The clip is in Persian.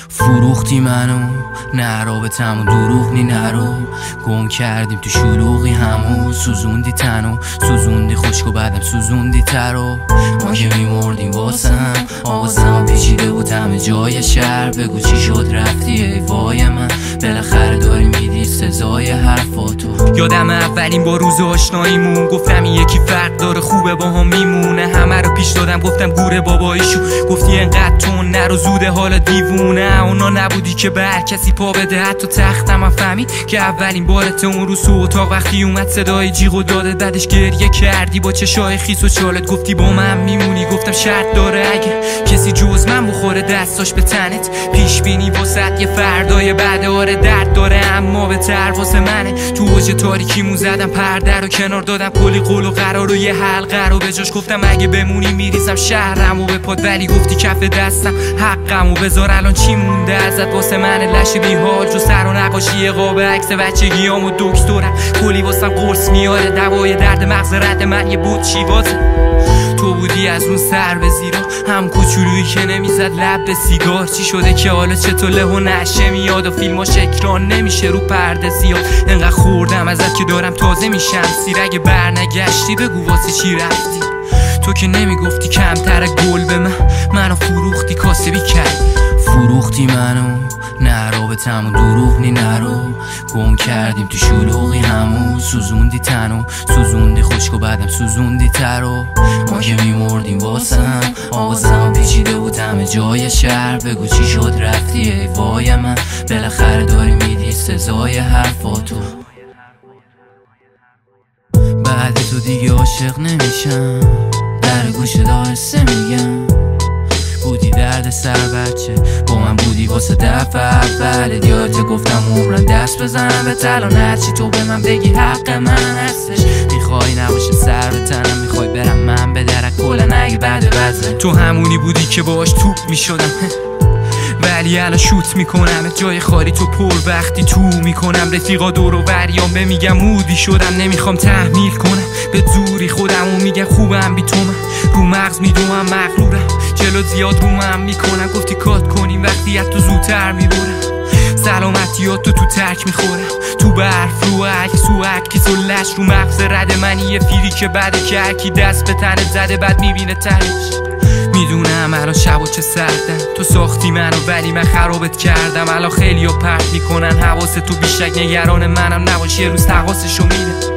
فروختی منو نه رابطمو دروغ نی نرو گم کردیم تو شلوغی همو سوزوندی تنو سوزوندی خشک و بعدم سوزوندی ترو ما که میمردیم واسم آوازم پیچیده بود همه جای شهر بگو چی شد رفتی ای وای من بالاخره داری میدی سزای حرفاتو یادم اولین با روز آشناییمون گفتم این یکی فرق داره خوبه با هم میمونه همه رو پیش دادم گفتم گوره بابایشو گفتی انقدر تون نرو زوده حالا دیوونه اونا نبودی که به هر کسی پا بده حتی تختم هم فهمید که اولین بارت اون روز تو اتاق وقتی اومد صدای جیغ و دادت بعدش گریه کردی با چشای خیس و چالت گفتی با من میمونی گفتم شرط داره اگه کسی جز من بخوره دستاش به تنت پیش بینی واسط یه فردای بعد آره درد داره اما بهتر واسه منه تو اوج تاریکیمون زدم پرده رو کنار دادم کلی قول و قرار و یه حلقه رو به جاش گفتم اگه بمونی میریزم شهرم و به پاد ولی گفتی کف دستم حقم و بذار الان چی مونده ازت واسه من لش بیحال جو سر و نقاشی قاب عکس بچگیام و دکترم کلی واسم قرص میاره دوای درد مغز رد من یه بود شیوازه تو بودی از اون سر به زیرا هم کوچولویی که نمیزد لب به سیگار چی شده که حالا چطور له و نشه میاد و فیلماش اکران نمیشه رو پرده زیاد انقدر خوردم ازت که دارم تازه میشم سیر اگه برنگشتی بگو واسه چی رفتی تو که نمیگفتی کمتر گل به منو فروختی کاسبی کردی فروختی منو نه رابطمو دروغ نی نرو گم کردیم تو شلوغی همو سوزوندی تنو سوزوندی خشک و بعدم سوزوندی ترو ما که میمردیم واسم آوازم پیچیده بود همه جای شهر بگو چی شد رفتی ای وای من بالاخره داری میدی سزای حرفاتو بعد تو دیگه عاشق نمیشم در گوش دارسه میگم بودی درد سر بچه با من بودی واسه دفعه اول یادت گفتم عمرم دست بزنم به تلان هرچی تو به من بگی حق من هستش میخوای نباشه سر به تنم میخوای برم من به درک کلن اگه بعد بزن تو همونی بودی که باش توپ میشدم ولی الان شوت میکنم جای خالی تو پر وقتی تو میکنم رفیقا دور و بریام به میگم مودی شدم نمیخوام تحمیل کنم به زوری خودم و میگم خوبم بی تو من رو مغز میدوم مغرورم جلو زیاد رو من میکنم گفتی کات کنیم وقتی از تو زودتر میبرم سلامتیات تو ترک میخورم تو برف رو عکس و عکس و لش رو مغز رد منی یه فیری که بده که هرکی دست به تنت زده بعد میبینه تهش میدونم الان شب و چه سردم تو ساختی منو ولی من خرابت کردم الان خیلی ها پرت میکنن حواست تو بیشک نگران منم نباش یه روز تقاسشو میدم